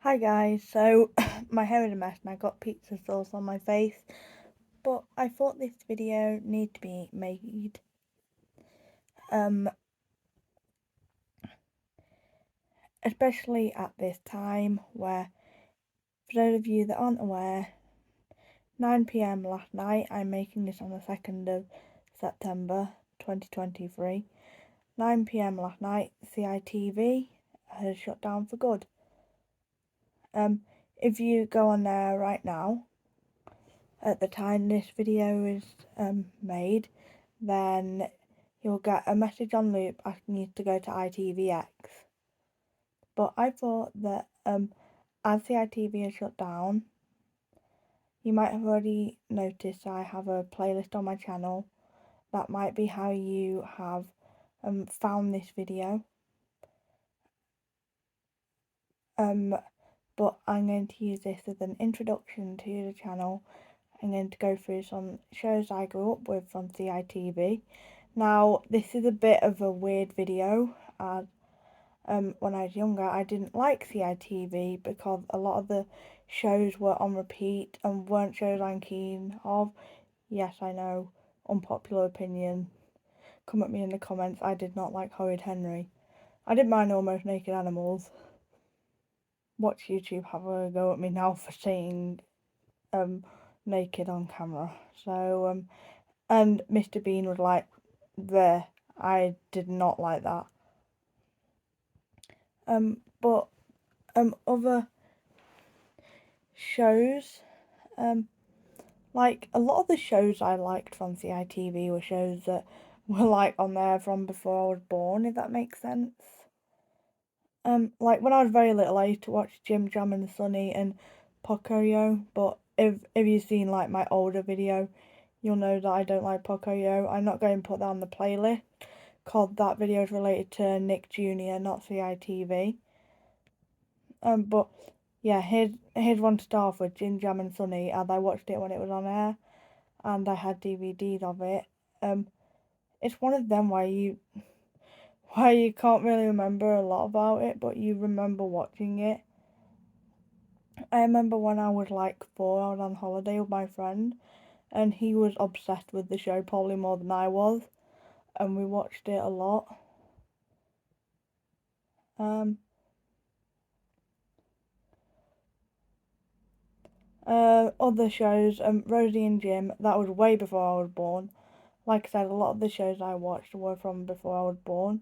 Hi guys, so my hair is a mess and I got pizza sauce on my face, but I thought this video needed to be made. Especially at this time where, for those of you that aren't aware, 9 p.m. last night, I'm making this on the 2nd of September 2023, 9 p.m. last night, citv has shut down for good. If you go on there right now, at the time this video is made, then you'll get a message on loop asking you to go to ITVX. But I thought that as the ITV is shut down, you might have already noticed I have a playlist on my channel. That might be how you have found this video. But I'm going to use this as an introduction to the channel. I'm going to go through some shows I grew up with from CITV. Now, this is a bit of a weird video, as when I was younger I didn't like CITV because a lot of the shows were on repeat and weren't shows I'm keen of. Yes, I know, unpopular opinion. Come at me in the comments, I did not like Horrid Henry. I didn't mind Almost Naked Animals. Watch YouTube have a go at me now for saying naked on camera. So and Mr. Bean was like, there. I did not like that. But other shows, like a lot of the shows I liked from CITV were shows that were like on there from before I was born, if that makes sense. Like when I was very little, I used to watch Jim Jam and Sunny and Pocoyo, but if you've seen like my older video, you'll know that I don't like Pocoyo. I'm not going to put that on the playlist, because that video is related to Nick Jr., not CITV. But yeah, here's one to start off with, Jim Jam and Sunny, and I watched it when it was on air, and I had DVDs of it. It's one of them where you can't really remember a lot about it, but you remember watching it. I remember when I was like 4, I was on holiday with my friend, and he was obsessed with the show, probably more than I was, and we watched it a lot. Other shows, Rosie and Jim, that was way before I was born. Like I said, a lot of the shows I watched were from before I was born.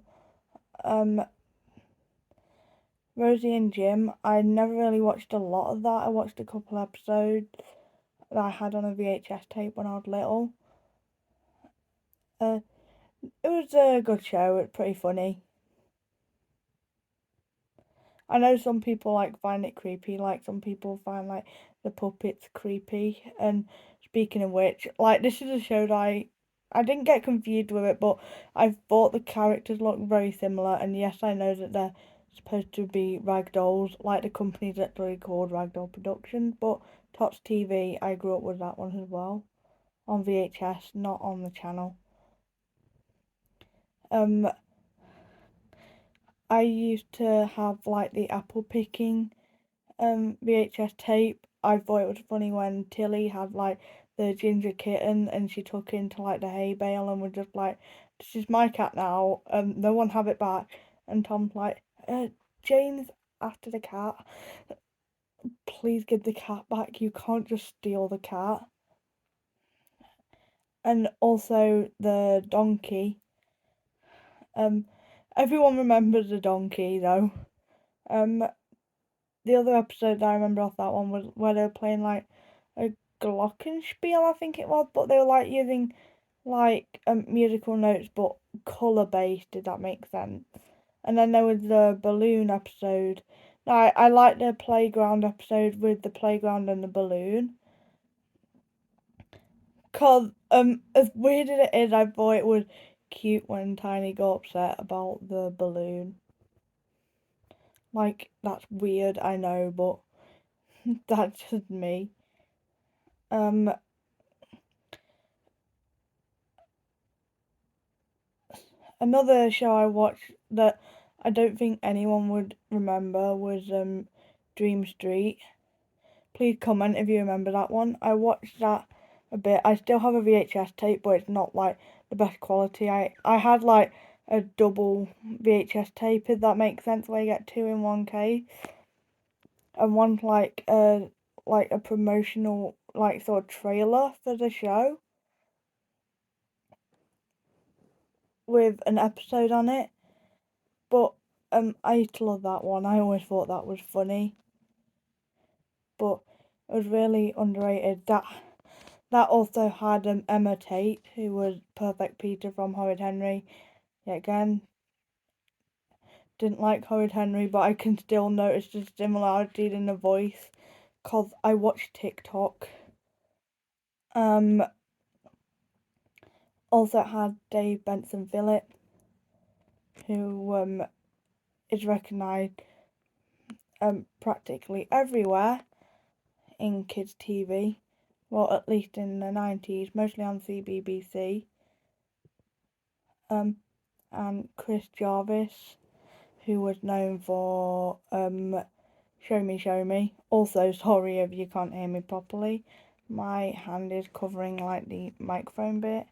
Rosie and Jim, I never really watched a lot of that. I watched a couple episodes that I had on a VHS tape when I was little. It was a good show, it's pretty funny. I know some people like find it creepy, like some people find like the puppets creepy. And speaking of which, like this is a show that I didn't get confused with it, but I thought the characters looked very similar. And yes, I know that they're supposed to be ragdolls, like the company's literally called Ragdoll Productions. But Tots TV, I grew up with that one as well, on VHS, not on the channel. I used to have like the apple picking VHS tape. I thought it was funny when Tilly had like the ginger kitten and she took into like the hay bale and was just like, this is my cat now, no one have it back. And Tom's like, Jane's after the cat, please give the cat back, you can't just steal the cat. And also the donkey. Everyone remembers the donkey though. The other episode I remember off that one was where they were playing like a glockenspiel, I think it was, but they were like using like musical notes but colour based, if that makes sense. And then there was the balloon episode. Now I like the playground episode with the playground and the balloon, cause as weird as it is, I thought it was cute when Tiny got upset about the balloon. Like that's weird, I know, but that's just me. Another show I watched that I don't think anyone would remember was Dream Street. Please comment if you remember that one. I watched that a bit. I still have a VHS tape, but it's not like the best quality. I had like a double VHS tape, if that makes sense, where you get two in one case. And one's like a promotional like sort of trailer for the show with an episode on it. But I used to love that one. I always thought that was funny. But it was really underrated. That also had Emma Tate, who was Perfect Peter from Horrid Henry. Yet again, didn't like Horrid Henry, but I can still notice the similarity in the voice, cause I watch TikTok. Also had Dave Benson Phillip, who is recognised practically everywhere in kids' TV. Well, at least in the 90s, mostly on CBBC. And Chris Jarvis, who was known for Show Me, Show Me. Also, sorry if you can't hear me properly. My hand is covering like the microphone bit.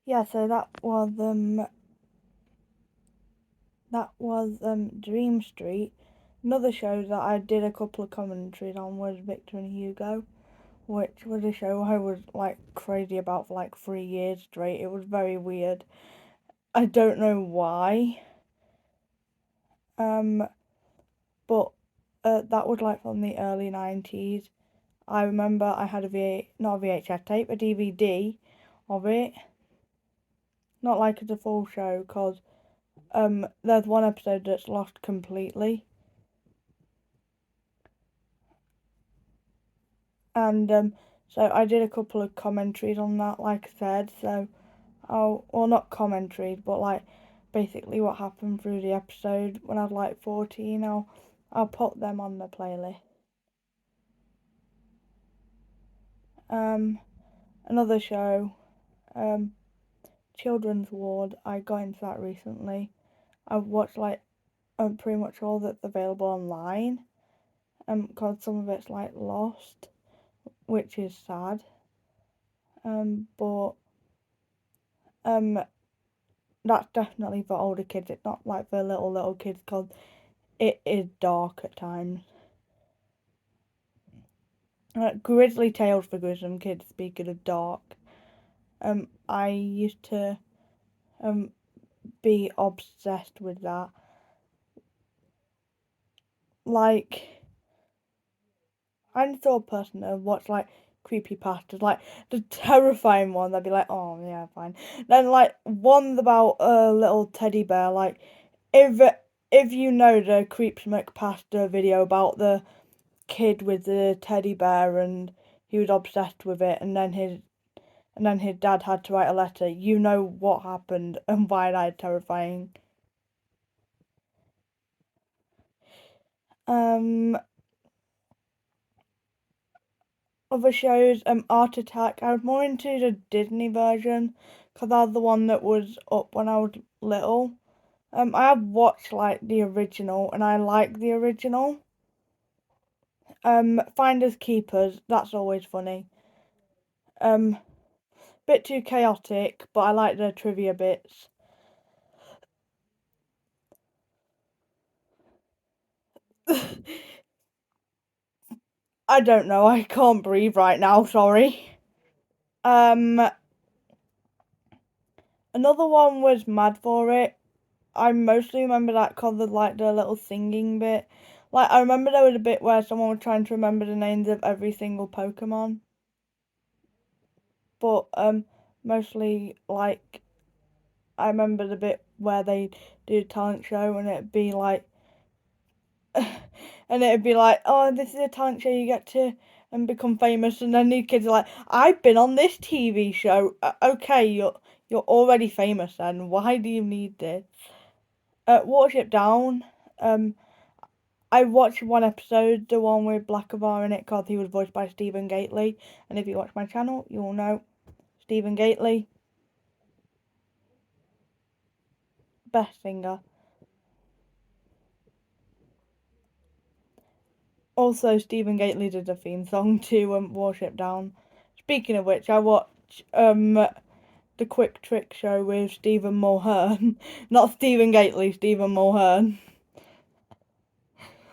Yeah, so that was Dream Street. Another show that I did a couple of commentaries on was Victor and Hugo, which was a show I was like crazy about for like 3 years straight. It was very weird. I don't know why. But that was like from the early 90s. I remember I had not a VHS tape, a DVD of it. Not like it's a full show, cause there's one episode that's lost completely. And so I did a couple of commentaries on that, like I said. So well, not commentaries, but like basically what happened through the episode when I was like 14. I'll put them on the playlist. Another show, Children's Ward. I got into that recently. I've watched like pretty much all that's available online. Cause some of it's like lost, which is sad. But that's definitely for older kids. It's not like for little kids, cause it is dark at times. Grizzly Tales for Grissom Kids. Speaking of dark, I used to be obsessed with that. Like, I'm the sort of person that watch like creepypastas, like the terrifying one. They'd be like, oh yeah, fine. Then like ones about a little teddy bear. Like, if you know the Creepsmuck pasta video about the kid with the teddy bear and he was obsessed with it, and then his dad had to write a letter. You know what happened and why that is terrifying. Other shows, Art Attack. I was more into the Disney version because that was the one that was up when I was little. I have watched like the original and I like the original. Finders Keepers. That's always funny. Bit too chaotic, but I like the trivia bits. I don't know. I can't breathe right now. Sorry. Another one was Mad for It. I mostly remember that because of like the little singing bit. Like I remember there was a bit where someone was trying to remember the names of every single Pokemon. But mostly like I remember the bit where they do a talent show and it'd be like oh, this is a talent show, you get to and become famous, and then these kids are like, I've been on this TV show. Okay, you're already famous then. Why do you need this? Watership Down. I watched one episode, the one with Blackavar in it, because he was voiced by Stephen Gately. And if you watch my channel, you will know Stephen Gately. Best singer. Also, Stephen Gately did a theme song to Warship Down. Speaking of which, I watched the Quick Trick Show with Stephen Mulhern. Not Stephen Gately, Stephen Mulhern.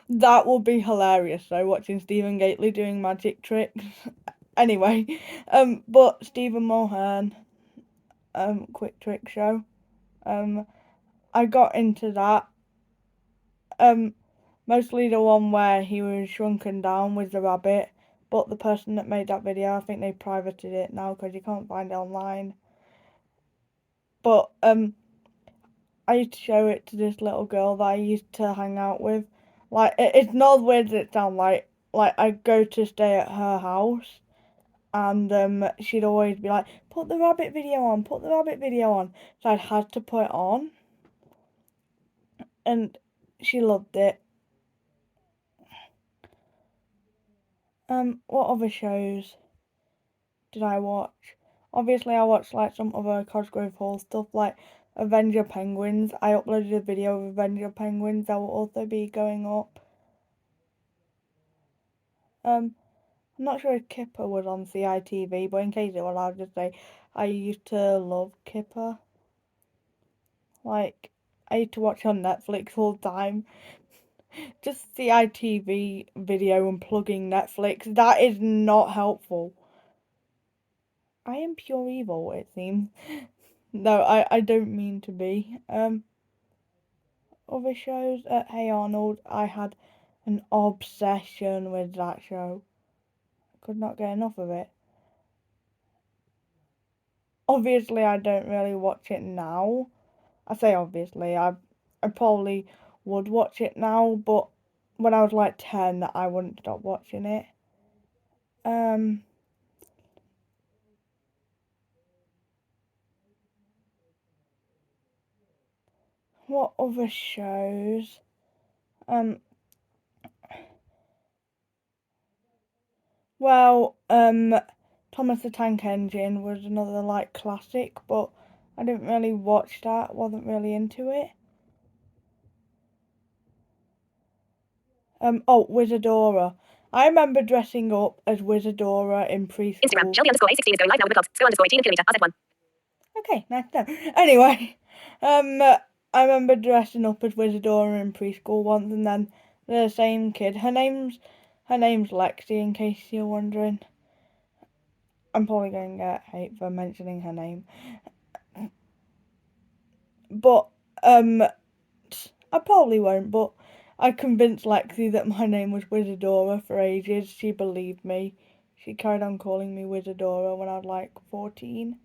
That would be hilarious though, watching Stephen Gately doing magic tricks. Anyway, but Stephen Mulhern, Quick Trick Show. I got into that. Mostly the one where he was shrunken down with the rabbit, but the person that made that video, I think they privated it now because you can't find it online. But I used to show it to this little girl that I used to hang out with. Like, it's not as weird as it sounds like I go to stay at her house, and she'd always be like, put the rabbit video on, put the rabbit video on. So I'd had to put it on, and she loved it. What other shows did I watch? Obviously, I watched like some other Cosgrove Hall stuff, like Avenger Penguins. I uploaded a video of Avenger Penguins that will also be going up. I'm not sure if Kipper was on citv, but in case it was, I'll just say I used to love Kipper. Like, I used to watch on Netflix all the time. Just citv video and plugging Netflix, that is not helpful. I am pure evil, it seems. No, I don't mean to be. Other shows, Hey Arnold, I had an obsession with that show. I could not get enough of it. Obviously, I don't really watch it now. I say obviously, I probably would watch it now, but when I was like 10, I wouldn't stop watching it. What other shows? Well, Thomas the Tank Engine was another like classic, but I didn't really watch that, wasn't really into it. Wizardora. I remember dressing up as Wizardora in preschool. Instagram, Shelby_A16 is going live now with the post. Scroll underscore 18 kilometer, AZ1. Okay, nice to know. Anyway, I remember dressing up as Wizardora in preschool once, and then the same kid. Her name's Lexi, in case you're wondering. I'm probably going to get hate for mentioning her name, but I probably won't. But I convinced Lexi that my name was Wizardora for ages. She believed me. She carried on calling me Wizardora when I was like 14.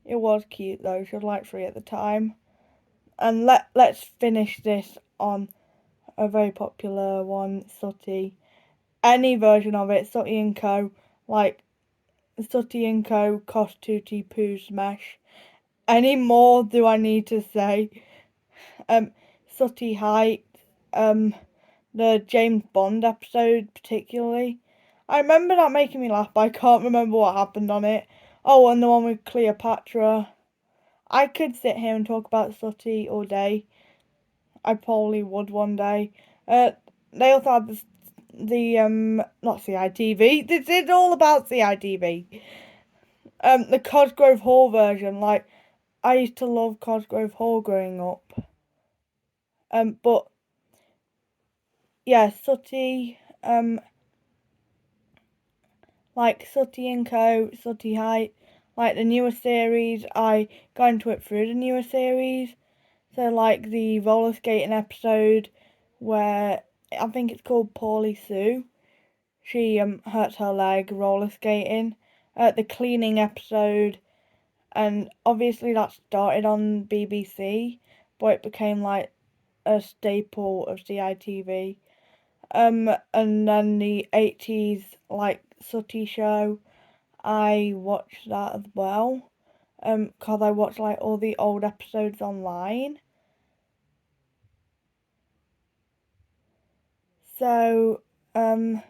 It was cute though. She was like 3 at the time. And let's finish this on a very popular one, Sooty. Any version of it, Sooty and Co. Like Sooty and Co. Cost Tootie Poo Smash. Any more do I need to say? Sooty Height, the James Bond episode particularly. I remember that making me laugh, but I can't remember what happened on it. Oh, and the one with Cleopatra. I could sit here and talk about Sooty all day. I probably would one day. They also had not CITV. This is all about CITV. The Cosgrove Hall version. Like, I used to love Cosgrove Hall growing up. But yeah, Sooty. Like Sooty and Co, Sooty Height, like the newer series, I got into it through the newer series. So like the roller skating episode where I think it's called Paulie Sue. She hurts her leg roller skating. The cleaning episode, and obviously that started on BBC, but it became like a staple of CITV. And then the 80s like Sooty show, I watched that as well. Cause I watched like all the old episodes online. So, that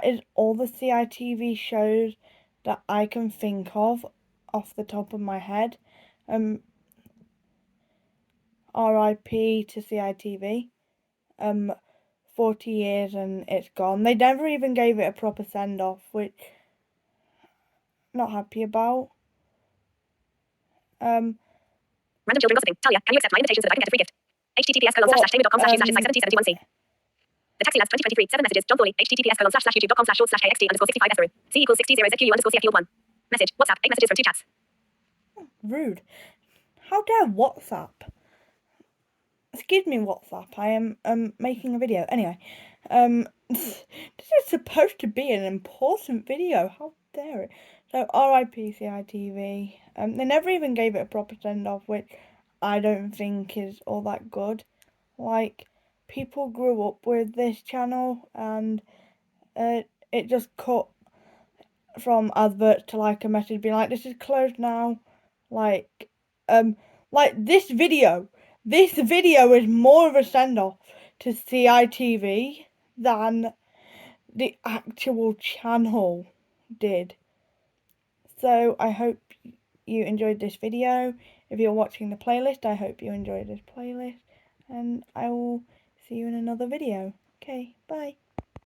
is all the CITV shows that I can think of off the top of my head. RIP to CITV. 40 years and it's gone. They never even gave it a proper send off, which I'm not happy about. Random children gossiping. Talia, can you accept my invitation so that I can get a free gift? https://tameo.com/g/70c/7071c. The taxi labs 2023. 7 messages. John Thorley. https://youtube.com/short/kxt_kxt_xd _665 c equals 60ZQU_CFQ1. Message. WhatsApp. 8 messages from 2 chats. Rude. How dare WhatsApp? Excuse me, WhatsApp. I am making a video. Anyway, this is supposed to be an important video. How dare it? So RIP CITV. They never even gave it a proper send off, which I don't think is all that good. Like, people grew up with this channel, and it just cut from adverts to like a message being like, "This is closed now." Like this video is more of a send off to CITV than the actual channel did. So I hope you enjoyed this video. If you're watching the playlist, I hope you enjoyed this playlist, and I will see you in another video. Okay, bye.